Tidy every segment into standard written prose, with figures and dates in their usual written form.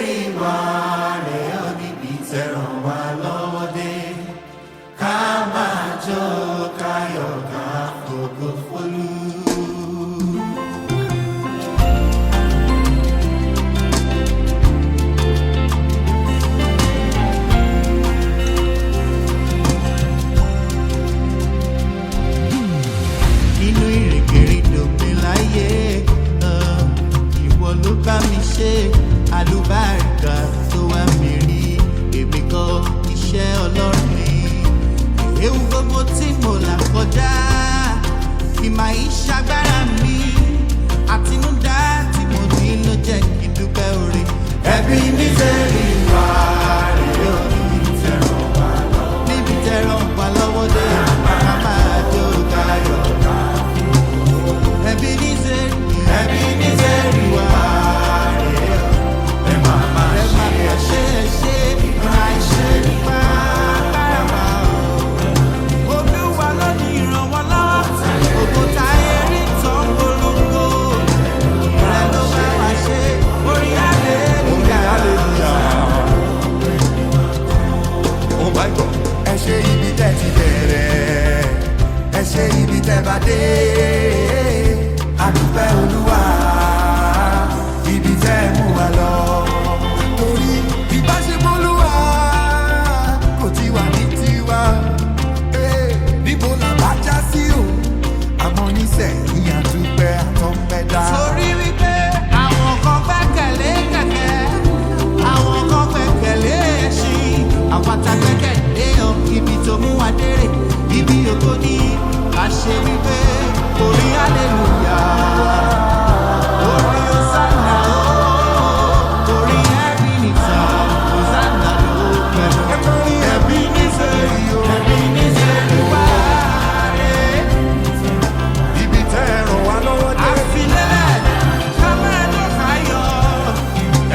rí wa rẹ̀ ọ́ níbi tẹ̀ràn wá lọ́wọ́ dé. Ká máa jó káyọ̀ ká fògo fólú. Nínú ìrìnkèrindò mi láyé, ìwọ ló bá mi ṣe àlùbáríkà tó wá mi rí. Èmi kọ́ iṣẹ́ Ọlọ́run ni. Ewu gbogbo tí mo là kọjá kì máa ń ṣagbára mi. Àtinúdá tí mo ní ló jẹ́ kí n dúpẹ́ oore. Ẹbí mi tẹ̀rí wá rèé o, níbi tẹ̀ràn wá lọ́wọ́. Níbi tẹ̀ràn wá lọ́wọ́ dé, màmá máa jó káyọ̀ ká. Ẹbí ní tẹ̀rí wá rèé o, ẹ máa ṣe máa ṣe nípa kára wa o. Olúwa ló ní ìrànwọ́ lọ́wọ́, ògo táyé rí tán polongo. Ìrẹ́ ló bá wa ṣe, orí hallelujah. Oh my God. Ẹ ṣe ibi tẹ́ ti bẹ̀rẹ̀, ẹ ṣe ibi tẹ́ bá dé. Adúpẹ́ Olúwa, ibi tẹ́ mú wa lọ. Torí ìbáṣepọ̀ Olúwa kò ti wà ní tiwa. Níbo la bá já sí o? Àmọ́ nísẹ̀yìn àdúpẹ́ àtọ́pẹ́dá. Torí wípé àwọn kan gbẹ́kẹ̀lé kẹ̀kẹ́, àwọn kan gbẹ́kẹ̀lé ẹṣin. Àwọn àtàgbẹ́kẹ̀lé ọ ibi tó mú wa dérè, ibi ògo ní ká ṣe wípé orí hallelujah. Orí Hosanna o, orí Ebenezer, Hosanna ló pẹ̀lú. Ẹ̀kọ́rí Ebenezer o, Ebenezer wá rè. Ibi tẹ́ ẹ ràn wá lọ́wọ́ dé. Àfilẹ́lẹ̀ ká máa lọ káyọ̀.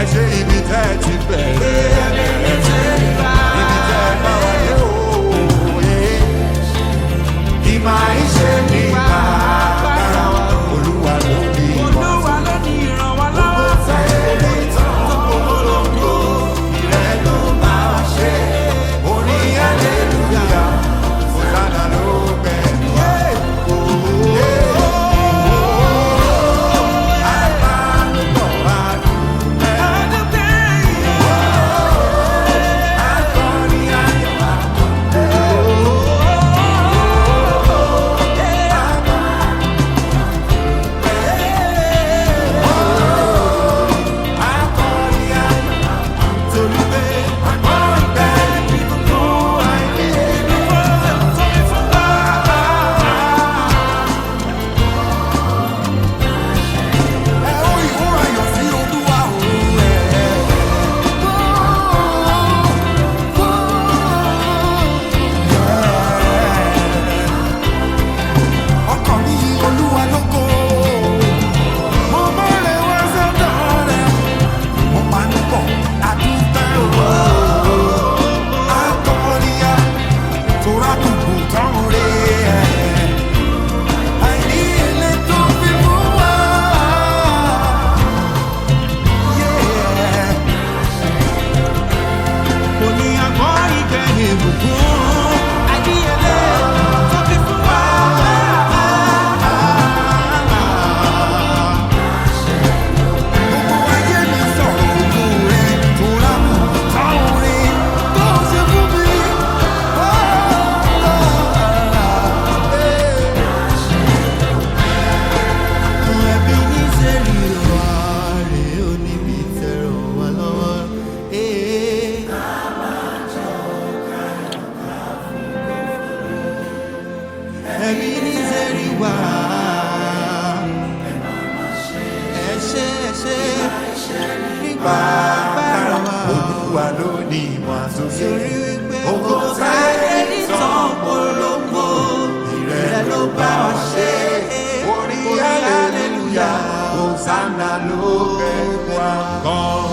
Ẹ ṣe ibi tẹ́ ẹ ti bẹ̀rẹ̀. Ebenezer wá rè. Ibi tẹ́ ẹ bá wà dé o. Ìmọ̀ ìṣe nípa agbára wa. Olúwa ló ní ìrànwọ́ lọ́wọ́. Sáyé tó polongo, ìrẹ́ ló bá wa ṣe. Orí hallelujah, Hosanna ló gbẹ̀mí. Olúwa ló ní ìmọ̀ àtúnṣe. Ògo táyé ní tán polongo, ìrẹ́ ló bá wa ṣe. Orí hallelujah, Hosanna ló gbẹ̀mí wa gan.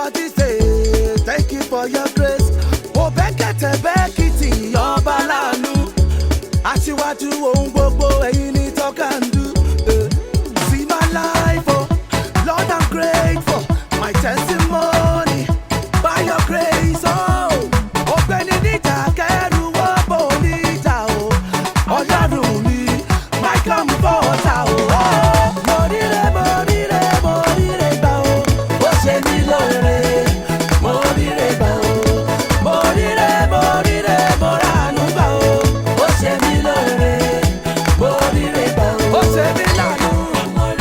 for this day. Thank you for your grace. Obekete Bekiti, Ọba Láàánú. Aṣíwájú ohun gbogbo ẹ̀yin ni talk and do. See my life, oh, Lord, I'm grateful. My testimony, by your grace, oh. Ọ̀gbẹ́ni níjà kẹ́rù wọ́pọ̀ níjà, oh. Ọlọ́run mi, my comforter, oh. Mo ríre gbà, oh. Ó ṣe mí lóore. Mo ríre gbà, oh. Mo ràánú gbà, oh. Ó ṣe mí lóore. Mo ríre gbà, oh. Ó ṣe mí láàánú.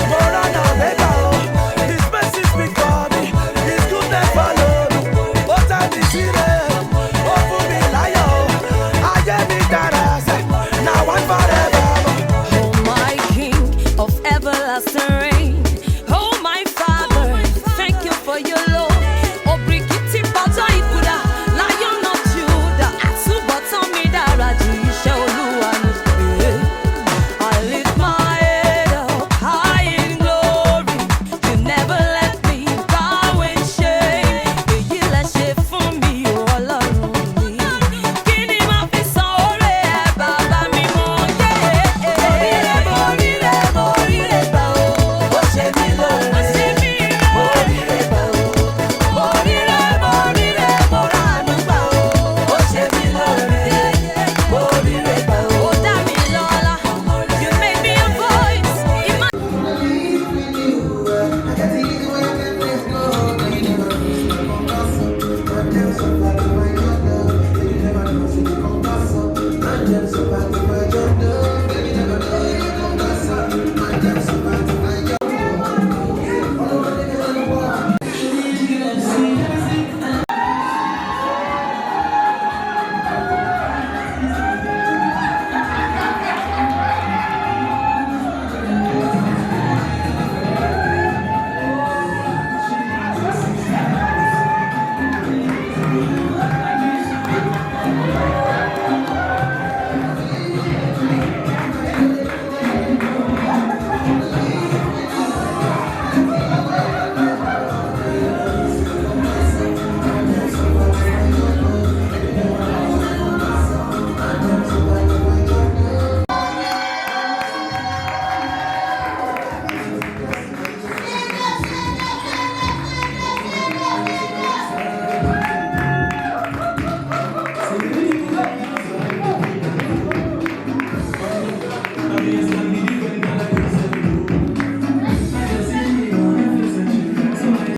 Mo rànà gbégbá, oh. His mercy speak for me. His goodness follow me. Ó tẹ́ mi síre. Ó fún mi láyọ̀, oh. Ayé mi dára sẹ́. Now and forever. Oh my King of everlasting reign, oh my Father, thank you for your love. Obrigiti bọ́tọ̀ ìkúdà, Lion of Judah, àtúbọ̀tán mi dára ju iṣẹ́ Olúwa lọ. I lift my head up high in glory, you never let me bow in shame. Èyí lẹ ṣe fún mi, o Ọlọ́run mi. Kí ni màá fi san oore ẹ bàbá mi mọ́? Mo ríre gbà, oh. Ó ṣe mí lóore. Mo ríre gbà, oh. Mo ràánú gbà, oh. Ó ṣe mí lóore. Mo ríre gbà, oh. Ó dá mi lọ́lá. You made me a voice in my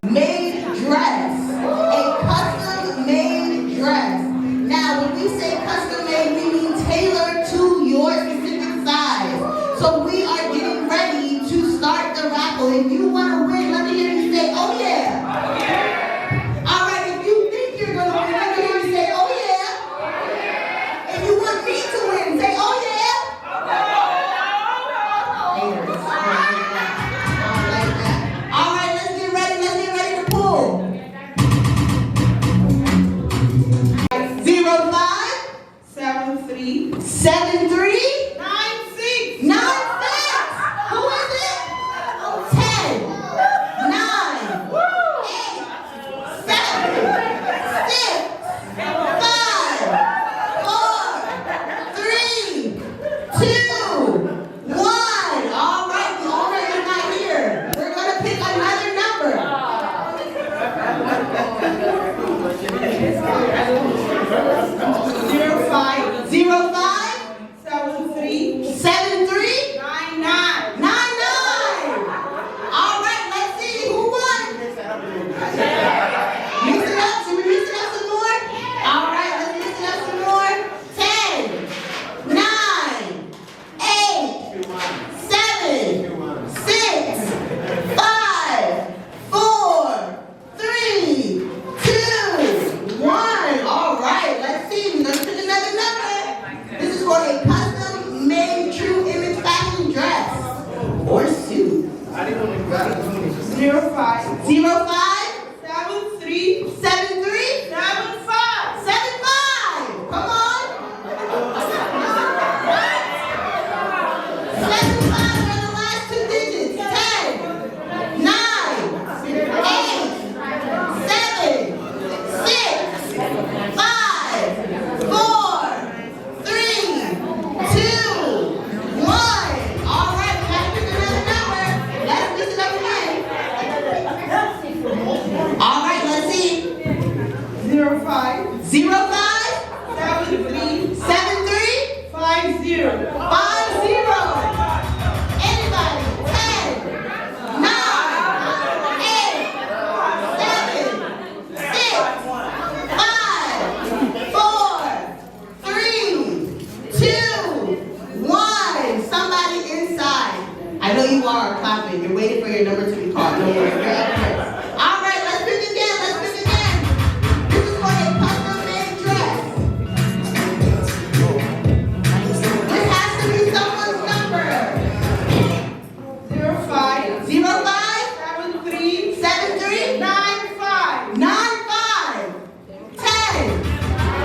made dress, a custom-made dress. Now, when we say custom-made, we mean tailored to your specific size. So we are getting ready to start the raffle. If you want to win, let me hear you say, oh yeah. All right, if you think you're going to win, let me hear you say, oh yeah. If you want me to win, say, oh yeah. Haters. I like that. All right, let's get ready to pull. 05737396. Who is it? 10, 9, 8, 7, 6, 5, 4, 3, 2, 1. All right, the owner is not here. We're going to pick another number. 05737399. All right, let's see who won. Mix it up. Should we mix it up some more? All right, let's mix it up some more. 10, 9, 8, 7, 6, 5, 4, 3, 2, 05 05 73 73 50. 50. Anybody? 10, 9, 8, 7, 6, 5, 4, 3, 2, 1. Somebody inside. I know you are clapping. You're waiting for your number to be called. Don't worry. You're up here. All right, let's pick again. Let's pick again. This is for a custom-made dress. This has to be someone's number. 05 05 73 73 95. 95 10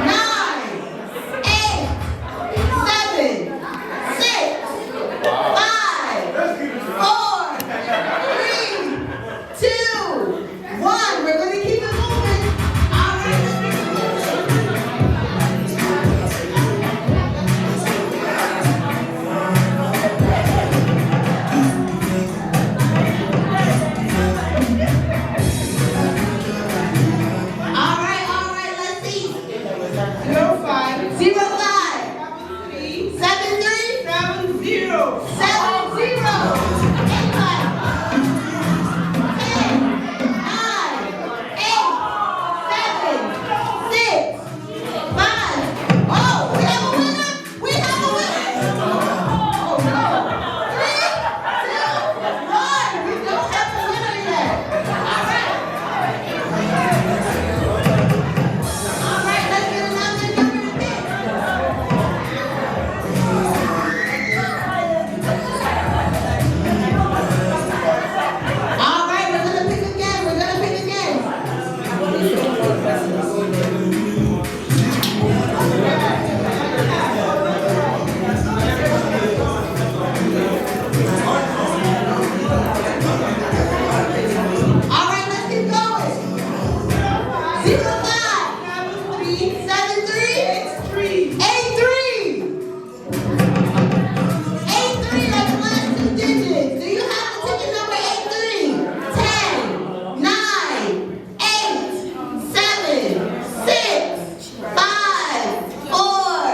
9 8 7 6 5 4 3 2 1. We're going to keep it moving. All right, let's keep it all right, let's see. 05 05 73 73 70. 70. Anybody? 10, 9, 8, 7, 6, 5. Oh, we have a winner. We have a winner. Oh no. 3, 2, 1. We don't have a winner yet. All right. All right, let's get another number to pick. All right, we're gonna pick again. We're gonna pick again. All right, let's keep going. 05 73 83 83, that's the last two digits. Do you have the ticket number 83? 10, 9, 8, 7, 6, 5, 4,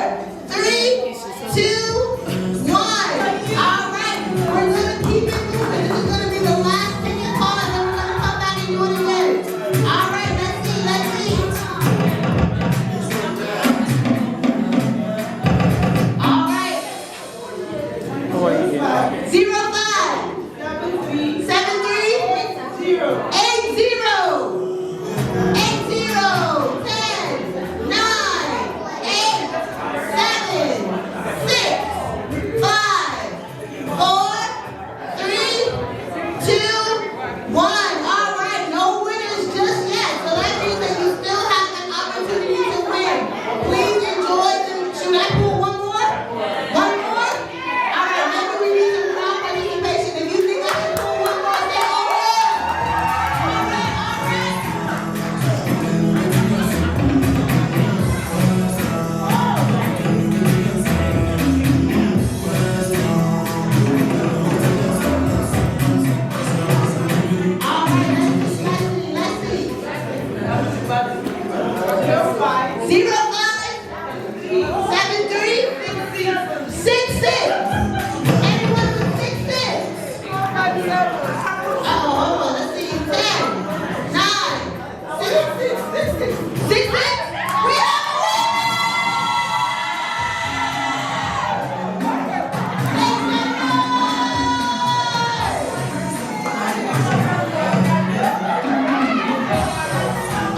3, 2, 1. All right, we're gonna keep it moving. This is gonna be the last ticket call, and then we're gonna come back and do it again. All right, let's see, let's see. All right. 05 73 80 80 10 9 8 7 6 5 4 3 2 1. All right, no winners just yet. So that means that you still have an opportunity to win. Please enjoy them. Should I pull one more? One more? All right, maybe we need some crowd participation. If you think I can pull one more, say oh yeah. All right, all right. All right, let's see. 05 73 66. Anyone with 66? Oh, hold on, let's see. 10 9 6 6. We have a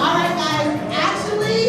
All right, guys. Actually,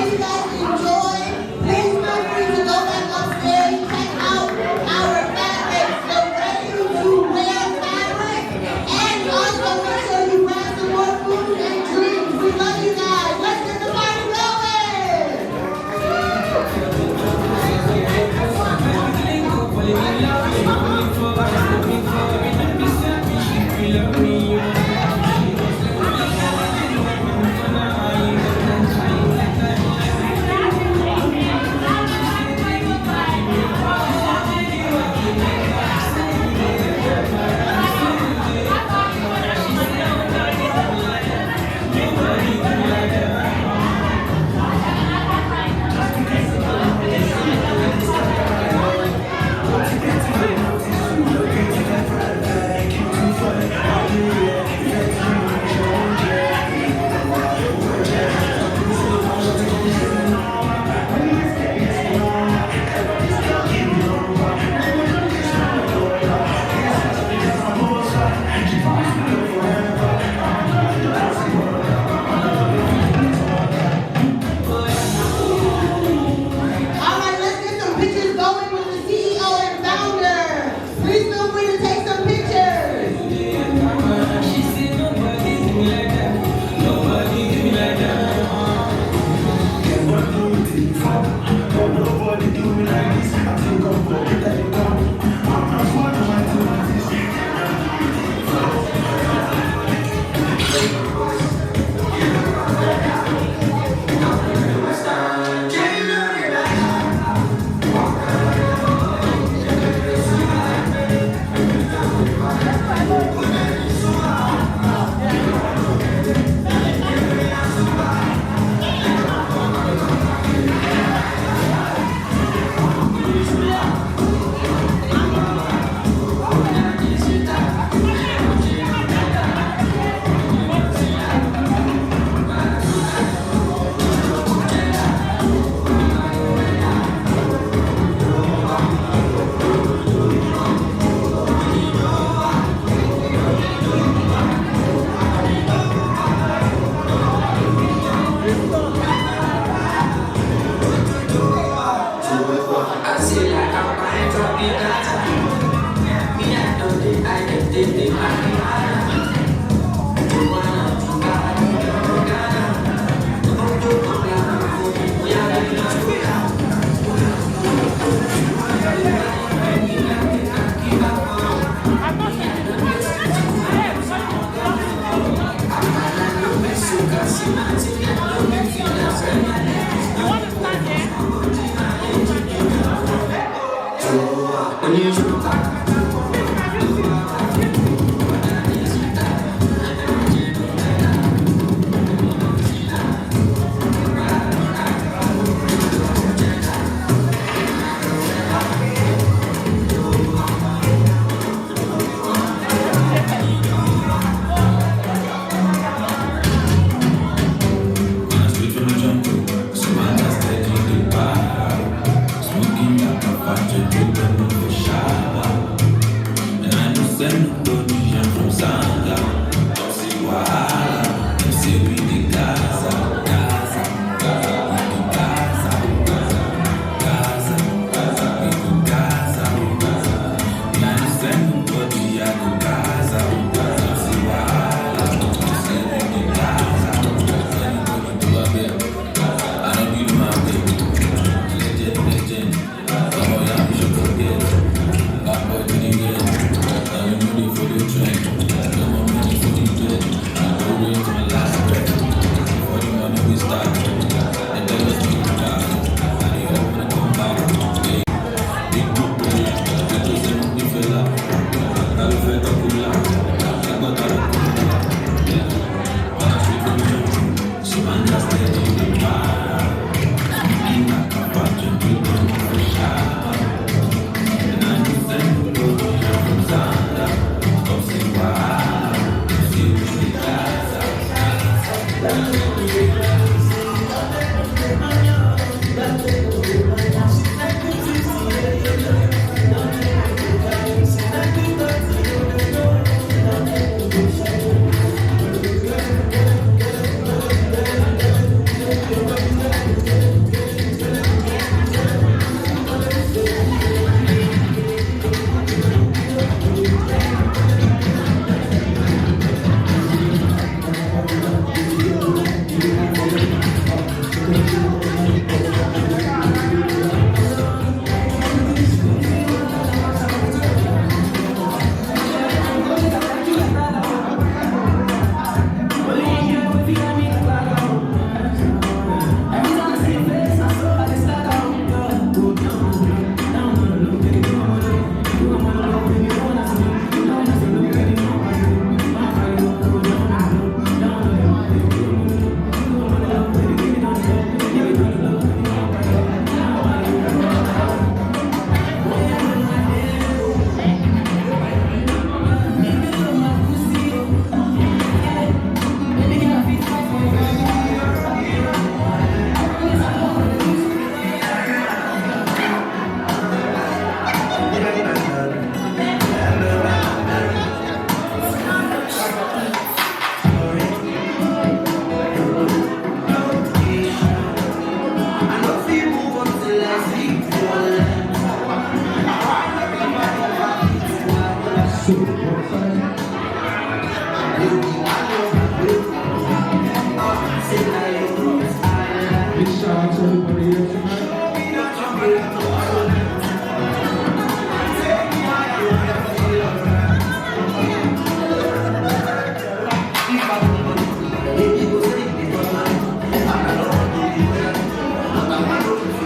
pray you guys enjoy. Please feel free to go back upstairs, check out our fabrics. We're ready to wear fabric. And also make sure you grab some more food and drinks. We love you guys. Let's get the party Beautiful.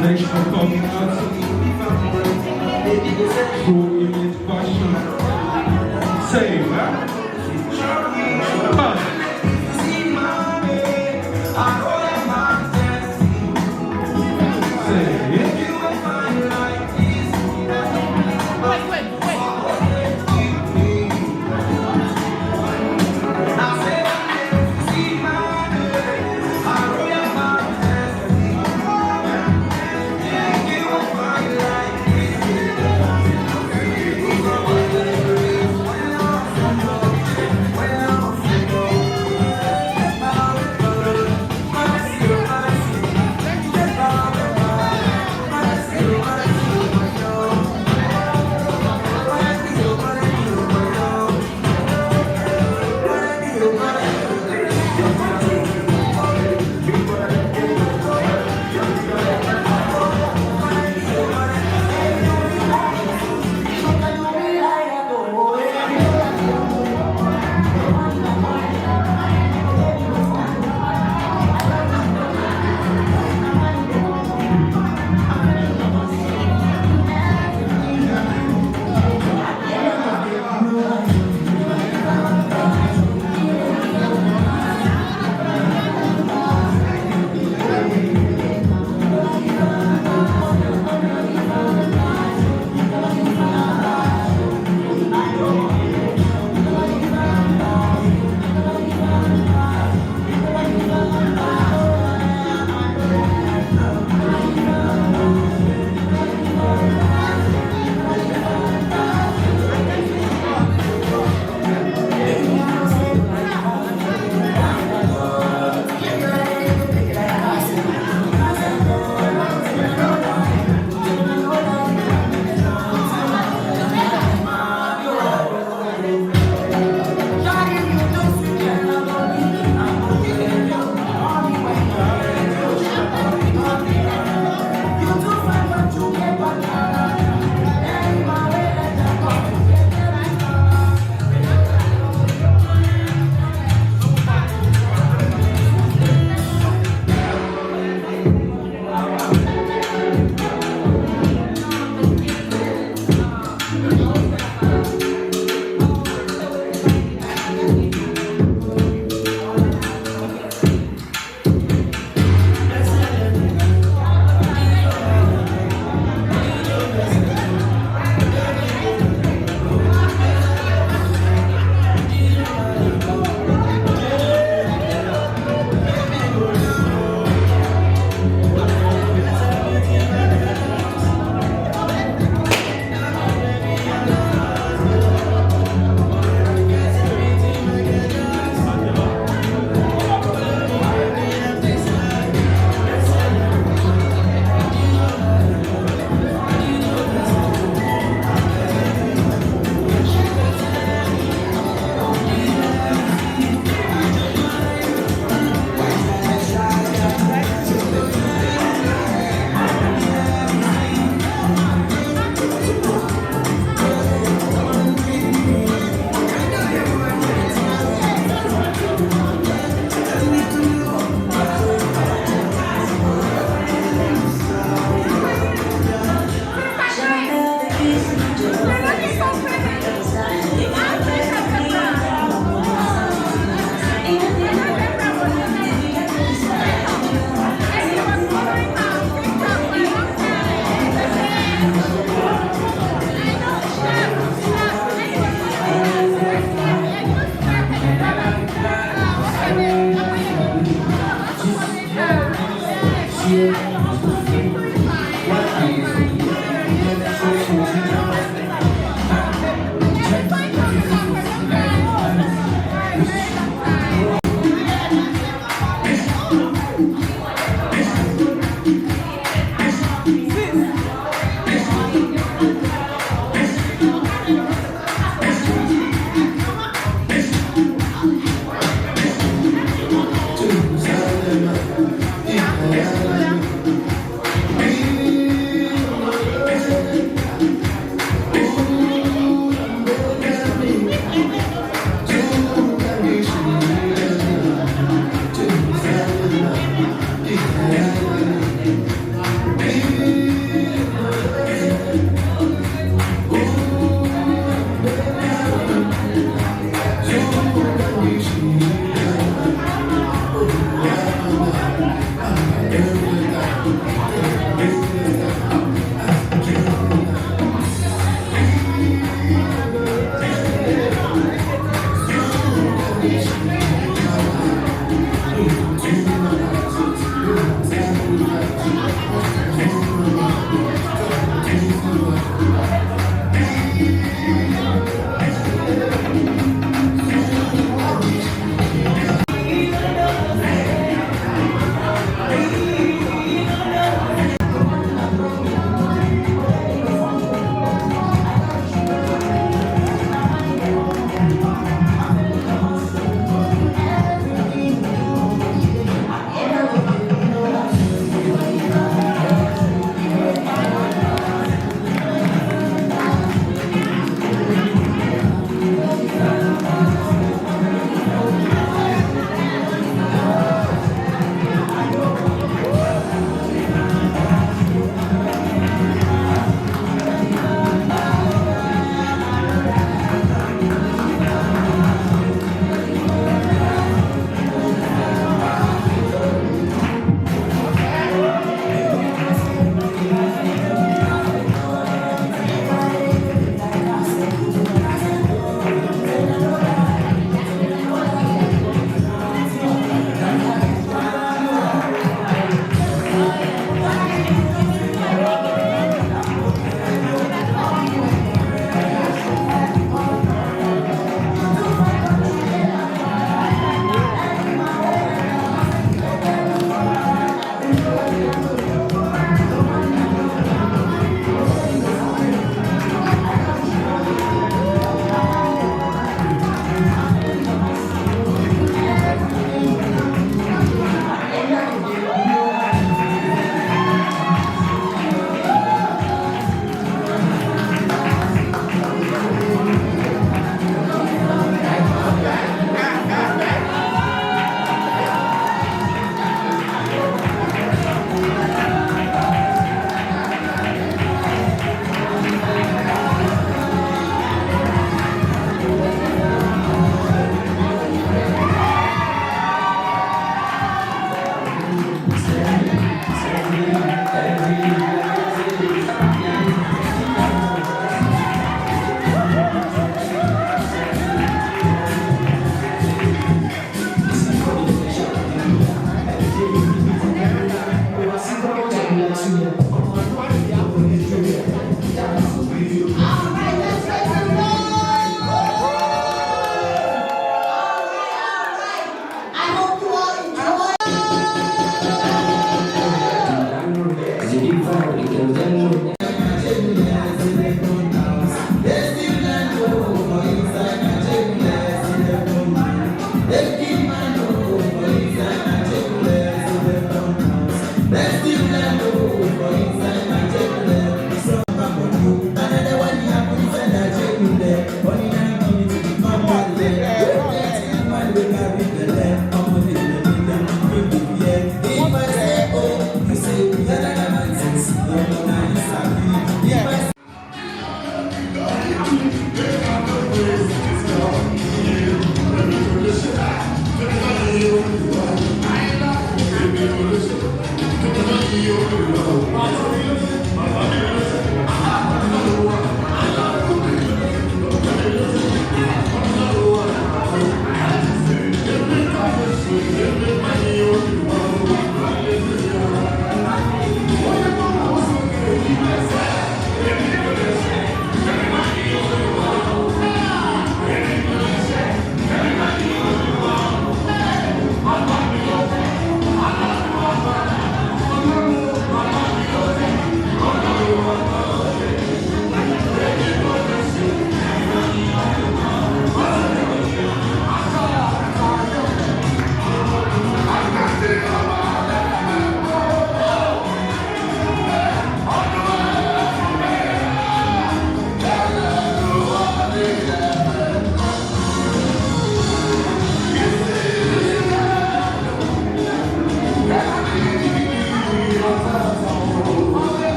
Nation of Combinat. So image fashion. Same, huh?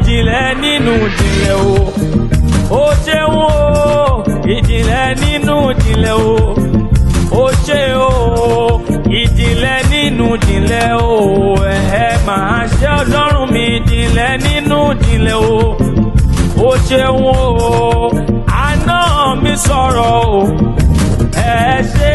ìjìnlẹ̀ nínú ìjìnlẹ̀ o. Ó ṣeun o, ìjìnlẹ̀ nínú ìjìnlẹ̀ o. Ó ṣe o, ìjìnlẹ̀ nínú ìjìnlẹ̀ o. Ẹ máa ṣe Ọlọ́run mi, ìjìnlẹ̀ nínú ìjìnlẹ̀ o. Ó ṣeun o, àná mi sọ̀rọ̀ o. Ẹ ṣé.